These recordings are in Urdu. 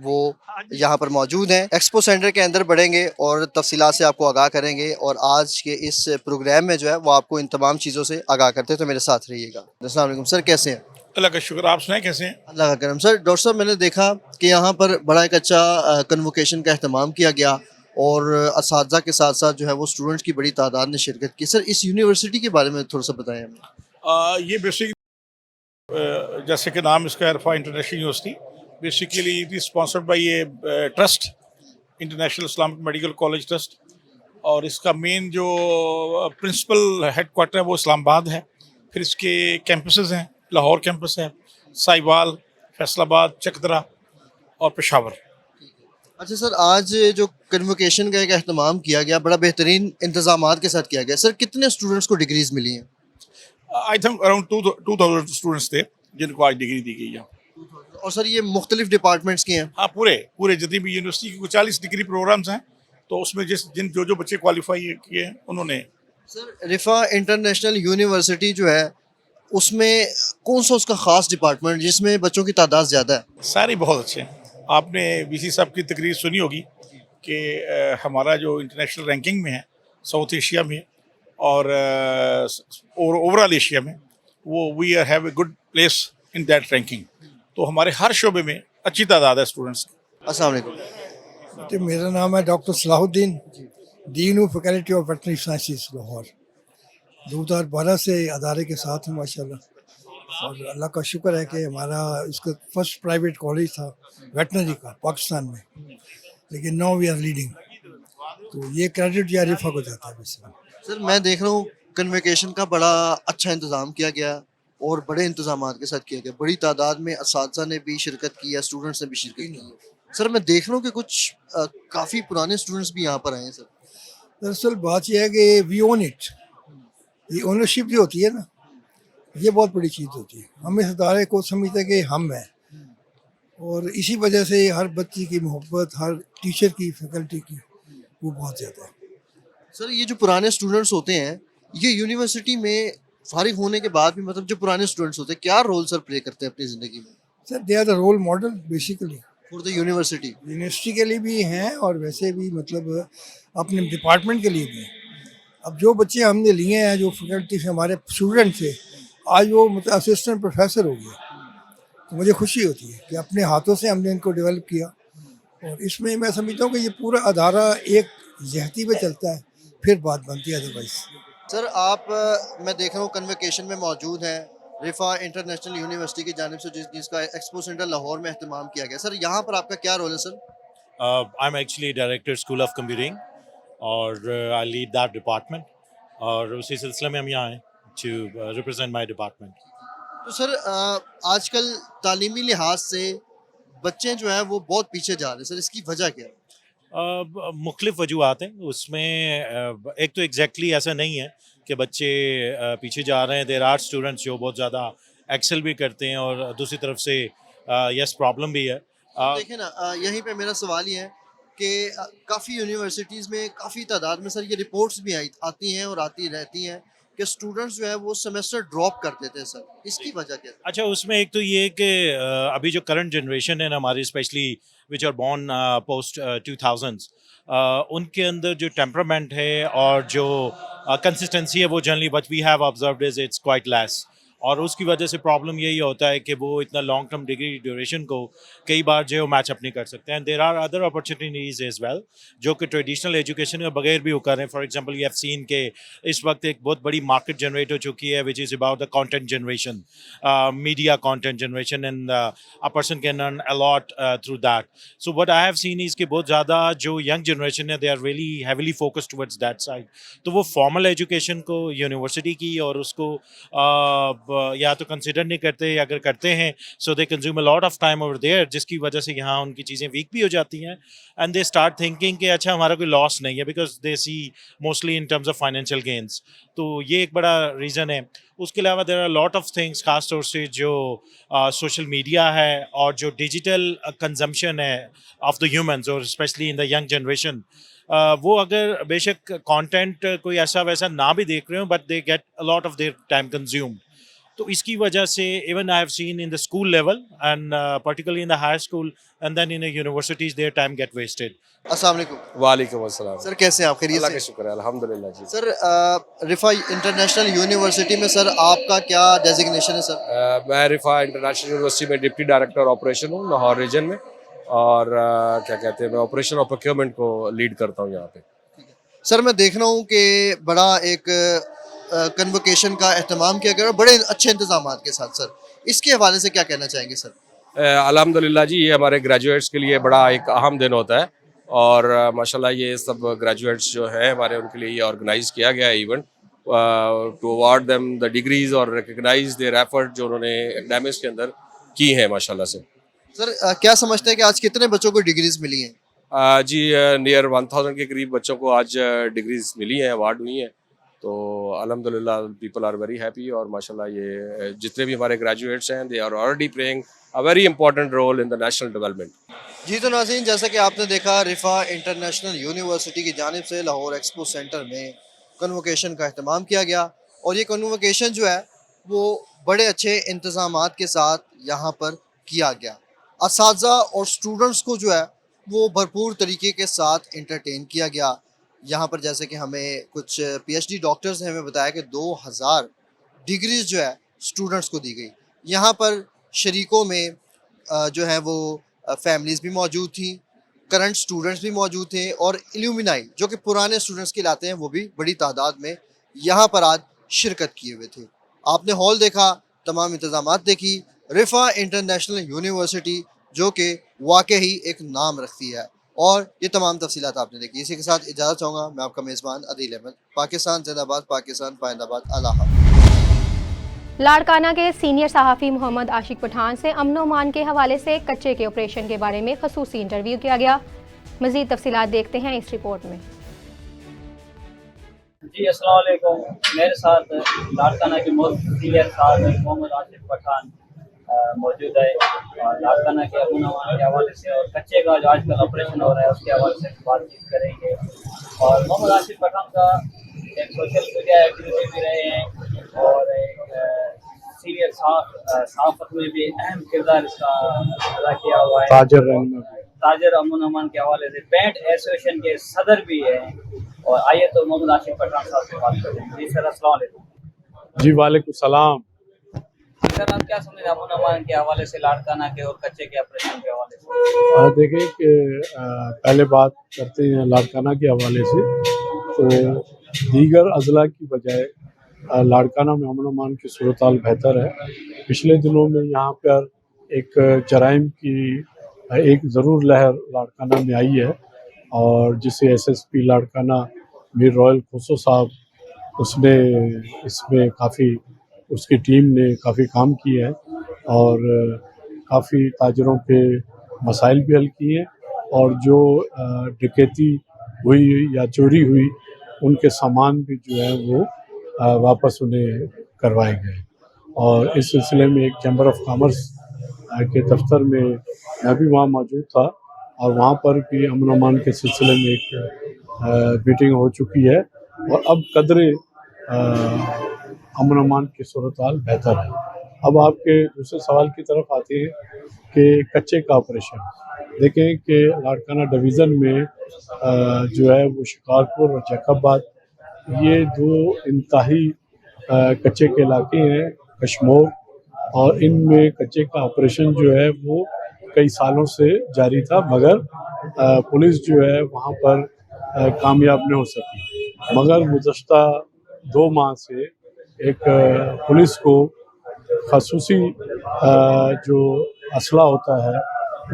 وہ یہاں پر موجود ہیں. ایکسپو سینٹر کے اندر بڑھیں گے اور تفصیلات سے آپ کو آگاہ کریں گے, اور آج کے اس پروگرام میں جو ہے وہ آپ کو ان تمام چیزوں سے آگاہ کرتے ہیں. تو میرے ساتھ رہیے گا. السلام علیکم سر, کیسے ہیں؟ اللہ کا شکر. آپ سنائیں کیسے ہیں؟ اللہ کا کرم. سر ڈاکٹر صاحب, میں نے دیکھا کہ یہاں پر بڑا ایک اچھا کنووکیشن کا اہتمام کیا گیا, اور اساتذہ کے ساتھ ساتھ جو ہے وہ اسٹوڈنٹس کی بڑی تعداد نے شرکت کی. سر اس یونیورسٹی کے بارے میں تھوڑا سا بتائیں ہمیں. یہ بیسک جیسے کہ نام اس کا Arfa international university, basically it is sponsored by a trust, international Islamic medical college trust, اور اس کا مین جو پرنسپل ہیڈ کوارٹر ہے وہ اسلام آباد ہے. پھر اس کے کیمپسز ہیں, لاہور کیمپس ہے, سائیوال, فیصل آباد, چکدرا اور پشاور. اچھا سر, آج جو کنووکیشن کا ایک اہتمام کیا گیا بڑا بہترین انتظامات کے ساتھ کیا گیا. سر کتنے اسٹوڈنٹس کو ڈگریز ملی ہیں؟ آئی تھنک اراؤنڈ 2000 اسٹوڈنٹس تھے جن کو آج ڈگری دی گئی ہے. اور سر یہ مختلف ڈپارٹمنٹس کی ہیں؟ ہاں, پورے جتنی بھی یونیورسٹی کی 40 ڈگری پروگرامز ہیں, تو اس میں جو بچے کوالیفائی کیے ہیں انہوں نے. سر رفا انٹرنیشنل یونیورسٹی جو ہے اس میں کون سا اس کا خاص ڈپارٹمنٹ جس میں بچوں کی تعداد زیادہ ہے؟ سارے بہت اچھے ہیں. آپ نے وی سی صاحب کی تقریر سنی ہوگی کہ ہمارا جو انٹرنیشنل رینکنگ میں ہے ساؤتھ ایشیا میں اور اوور آل ایشیا میں, وہ we have a good place in that ranking. تو ہمارے ہر شعبے میں اچھی تعداد ہے اسٹوڈنٹس کی. السلام علیکم. جی, میرا نام ہے ڈاکٹر صلاح الدین, ڈین ہوں faculty of veterinary sciences Lahore. 2012 سے ادارے کے ساتھ ہوں ماشاء اللہ, اور اللہ کا شکر ہے کہ ہمارا اس کا فرسٹ پرائیویٹ کالج تھا ویٹنری کا پاکستان میں, لیکن ناؤ وی آر لیڈنگ. تو یہ کریڈٹ یا رفا کو جاتا ہے بیسیکلی. سر میں دیکھ رہا ہوں کنووکیشن کا بڑا اچھا انتظام کیا گیا اور بڑے انتظامات کے ساتھ کیا گیا. بڑی تعداد میں اساتذہ نے بھی شرکت کی ہے, اسٹوڈنٹس نے بھی شرکت کی ہے. سر میں دیکھ رہا ہوں کہ کچھ کافی پرانے اسٹوڈنٹس بھی یہاں پر آئے ہیں. سر دراصل بات یہ ہے کہ وی اون اٹ, یہ اونرشپ جو ہوتی ہے نا, یہ بہت بڑی چیز ہوتی ہے. ہم اس ادارے کو سمجھتے ہیں کہ ہم ہیں, اور اسی وجہ سے ہر بچی کی محبت, ہر ٹیچر کی, فیکلٹی کی, وہ بہت زیادہ ہے. سر یہ جو پرانے اسٹوڈنٹس ہوتے ہیں یہ یونیورسٹی میں فارغ ہونے کے بعد بھی, مطلب جو پرانے اسٹوڈنٹس ہوتے ہیں کیا رول سر پلے کرتے ہیں اپنی زندگی میں؟ Sir they are the role model basically for the university. University کے لیے بھی ہیں اور ویسے بھی مطلب اپنے ڈپارٹمنٹ کے لیے بھی ہیں. اب جو بچے ہم نے لیے ہیں, جو فیکلٹی سے ہمارے اسٹوڈنٹ تھے, آج وہ مطلب اسسٹنٹ پروفیسر ہو گئے, تو مجھے خوشی ہوتی ہے کہ اپنے ہاتھوں سے ہم نے ان کو ڈیولپ کیا. اور اس میں میں سمجھتا ہوں کہ یہ پورا ادارہ ایک ذہتی پہ چلتا ہے, پھر بات بنتی ہے ادروائز. سر آپ میں دیکھ رہا ہوں کنووکیشن میں موجود ہیں رفا انٹرنیشنل یونیورسٹی کی جانب سے جس کا ایکسپو سینٹر لاہور میں اہتمام کیا گیا. سر یہاں پر آپ کا کیا رول ہے سر؟ I'm actually director School of Computing, اور I lead that department, اور اسی سلسلے میں ہم یہاں ہیں to represent my department. تو سر آج کل تعلیمی لحاظ سے بچے جو ہیں وہ بہت پیچھے جا رہے ہیں. سر اس کی وجہ کیا ہے؟ مختلف وجوہات ہیں اس میں. ایک تو ایگزیکٹلی ایسا نہیں ہے کہ بچے پیچھے جا رہے ہیں. دیر آر اسٹوڈنٹس جو بہت زیادہ ایکسل بھی کرتے ہیں, اور دوسری طرف سے یس پرابلم بھی ہے. دیکھیں نا, یہیں پہ میرا سوال یہ ہے کہ کافی یونیورسٹیز میں کافی تعداد میں سر یہ رپورٹس بھی آتی ہیں اور آتی رہتی ہیں کہ اسٹوڈنٹس جو ہے وہ سیمسٹر ڈراپ کر دیتے ہیں. سر اس کی وجہ کیا ہے؟ اچھا, اس میں ایک تو یہ کہ ابھی جو کرنٹ جنریشن ہے نا ہماری, especially which are born post 2000s, ان کے اندر جو ٹیمپرامنٹ ہے اور جو کنسسٹنسی ہے وہ generally what we have observed is it's quite less. اور اس کی وجہ سے پرابلم یہی ہوتا ہے کہ وہ اتنا لانگ ٹرم ڈگری ڈیوریشن کو کئی بار جو میچ اپ نہیں کر سکتے ہیں. There are other opportunities as well جو کہ ٹریڈیشنل ایجوکیشن کے بغیر بھی وہ کر رہے ہیں. For example you have seen کہ اس وقت ایک بہت بڑی مارکیٹ جنریٹ ہو چکی ہے which is about the content generation, media content generation, and a person can earn a lot through that. So what I have seen is کہ بہت زیادہ جو ینگ جنریشن ہے they are really heavily focused towards that side. تو وہ فارمل ایجوکیشن کو یونیورسٹی کی اور اس کو یا تو کنسیڈر نہیں کرتے, اگر کرتے ہیں so they consume a lot of time over there, جس کی وجہ سے یہاں ان کی چیزیں ویک بھی ہو جاتی ہیں. اینڈ دے اسٹارٹ تھنکنگ کہ اچھا ہمارا کوئی لاس نہیں ہے, because they see mostly in terms of financial gains. تو یہ ایک بڑا ریزن ہے. اس کے علاوہ there are lot of things, خاص طور سے جو سوشل میڈیا ہے اور جو ڈیجیٹل کنزمپشن ہے آف دا ہیومنز, اور especially in the young generation, وہ اگر بے شک کانٹینٹ کوئی ایسا ویسا نہ بھی دیکھ رہے ہوں, but they get a lot of their time consumed. تو اس کی وجہ سے even I have seen in the school level and particularly in the high school and then in universities their time get wasted. السلام علیکم وعلیکم السلام. سر، کیسے ہیں آپ؟ خیریت اللہ سے؟ کا شکر ہے الحمدللہ جی. سر رفا انٹرنیشنل یونیورسٹی میں سر آپ کا کیا ڈیزگنیشن ہے سر؟ میں رفا انٹرنیشنل یونیورسٹی میں ڈپٹی ڈائریکٹر آپریشن ہوں لاہور ریجن میں، اور کیا کہتے ہیں میں آپریشن اور پروکیورمنٹ کو لیڈ کرتا ہوں یہاں پہ. سر میں دیکھ رہا ہوں کہ بڑا ایک کنووکیشن کا اہتمام کیا گیا، بڑے اچھے انتظامات کے ساتھ. سر اس کے حوالے سے کیا کہنا چاہیں گے سر؟ الحمدللہ جی، یہ ہمارے گریجویٹس کے لیے بڑا ایک اہم دن ہوتا ہے، اور ماشاءاللہ یہ سب گریجویٹس جو ہیں ہمارے ان کے لیے یہ آرگنائز کیا گیا ہے event to award them the degrees اور ریکگنائز دیئر ایفرٹ جو انہوں نے اکیڈمکس کے اندر کی ہیں ماشاءاللہ سے. سر کیا سمجھتے ہیں کہ آج کتنے بچوں کو ڈگریز ملی ہیں؟ جی نیئر 1000 کے قریب بچوں کو آج ڈگریز ملی ہیں، اوارڈ ہوئی ہیں. تو الحمدللہ پیپل آر ویری ہیپی، اور ماشاءاللہ یہ جتنے بھی ہمارے گریجویٹس ہیں they are already playing a very important role in the national development. جی تو ناظرین، جیسا کہ آپ نے دیکھا رفا انٹرنیشنل یونیورسٹی کی جانب سے لاہور ایکسپو سینٹر میں کنووکیشن کا اہتمام کیا گیا، اور یہ کنووکیشن جو ہے وہ بڑے اچھے انتظامات کے ساتھ یہاں پر کیا گیا. اساتذہ اور اسٹوڈنٹس کو جو ہے وہ بھرپور طریقے کے ساتھ انٹرٹین کیا گیا. یہاں پر جیسے کہ ہمیں کچھ پی ایچ ڈی ڈاکٹرز نے ہمیں بتایا کہ 2000 ڈگریز جو ہے اسٹوڈنٹس کو دی گئی. یہاں پر شریکوں میں جو ہے وہ فیملیز بھی موجود تھیں، کرنٹ اسٹوڈنٹس بھی موجود تھے، اور ایلومنائی جو کہ پرانے اسٹوڈنٹس کہلاتے ہیں وہ بھی بڑی تعداد میں یہاں پر آج شرکت کیے ہوئے تھے. آپ نے ہال دیکھا، تمام انتظامات دیکھی. رفا انٹرنیشنل یونیورسٹی جو کہ واقعی ایک نام رکھتی ہے، اور یہ تمام تفصیلات آپ نے دیکھی. اسی کے ساتھ اجازت چاہوں گا، میں آپ کا میزبان عدیل احمد. پاکستان زندہ باد، پاکستان پائندہ باد. اللہ حافظ. لاڑکانہ کے سینئر صحافی محمد عاشق پٹھان سے امن و امان کے حوالے سے کچے کے آپریشن کے بارے میں خصوصی انٹرویو کیا گیا. مزید تفصیلات دیکھتے ہیں اس رپورٹ میں. جی السلام علیکم. میرے ساتھ لاڑکانہ کے سینئر صحافی محمد عاشق پٹھان موجود ہے، اور لاڑکانہ کے امن و امان کے حوالے سے اور کچے کا جو آج کل آپریشن ہو رہا ہے اس کے حوالے سے بات چیت کریں گے. اور محمد عاشق پٹھان کا ایک سوشل میڈیا ایکٹیویٹی بھی رہے ہیں، اور ایک سینئر صحافت میں بھی اہم کردار اس کا ادا کیا ہوا ہے. تاجر امن و امان کے حوالے سے پینٹ ایسوسیشن کے صدر بھی ہیں. اور آئیے تو محمد عاشق پٹھان صاحب سے بات کریں. جی سر السلام علیکم. جی وعلیکم السلام. سر آپ کیا سمجھ رہے ہیں امن و امان کے حوالے سے، لاڑکانہ کے اور کچے کے آپریشن کے حوالے سے؟ دیکھیں کہ پہلے بات کرتے ہیں لاڑکانہ کے حوالے سے. تو دیگر اضلاع کی بجائے لاڑکانہ میں امن و امان کی صورتحال بہتر ہے. پچھلے دنوں میں یہاں پر ایک جرائم کی ایک ضرور لہر لاڑکانہ میں آئی ہے، اور جسے ایس ایس پی لاڑکانہ میر رائل کھوسو صاحب اس نے اس میں کافی اس کی ٹیم نے کافی کام کیا ہے، اور کافی تاجروں کے مسائل بھی حل کیے ہیں، اور جو ڈکیتی ہوئی یا چوری ہوئی ان کے سامان بھی جو ہے وہ واپس انہیں کروائے گئے. اور اس سلسلے میں ایک چیمبر آف کامرس کے دفتر میں بھی وہاں موجود تھا، اور وہاں پر بھی امن و امان کے سلسلے میں ایک میٹنگ ہو چکی ہے، اور اب قدرے امن و امان کی صورتحال بہتر ہے. اب آپ کے دوسرے سوال کی طرف آتے ہیں کہ کچے کا آپریشن. دیکھیں کہ لاڑکانہ ڈویژن میں جو ہے وہ شکارپور اور جیکب آباد یہ دو انتہائی کچے کے علاقے ہیں کشمور، اور ان میں کچے کا آپریشن جو ہے وہ کئی سالوں سے جاری تھا، مگر پولیس جو ہے وہاں پر کامیاب نہیں ہو سکی. مگر گزشتہ 2 ماہ سے ایک پولیس کو خصوصی جو اسلحہ ہوتا ہے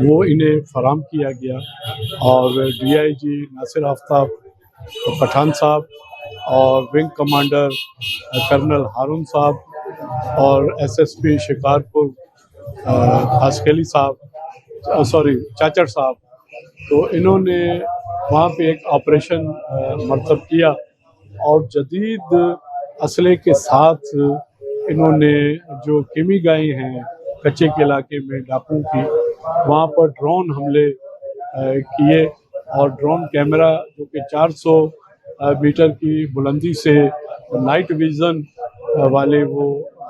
وہ انہیں فراہم کیا گیا، اور ڈی آئی جی ناصر آفتاب پٹھان صاحب اور ونگ کمانڈر کرنل ہارون صاحب اور ایس ایس پی شکارپور خاسکیلی چاچڑ صاحب، تو انہوں نے وہاں پہ ایک آپریشن مرتب کیا، اور جدید اسلحے کے ساتھ انہوں نے جو کیمی گائیں ہیں کچے کے علاقے میں ڈاکوں کی، وہاں پر ڈرون حملے کیے، اور ڈرون کیمرہ جو کہ 400 میٹر کی بلندی سے نائٹ ویژن والے وہ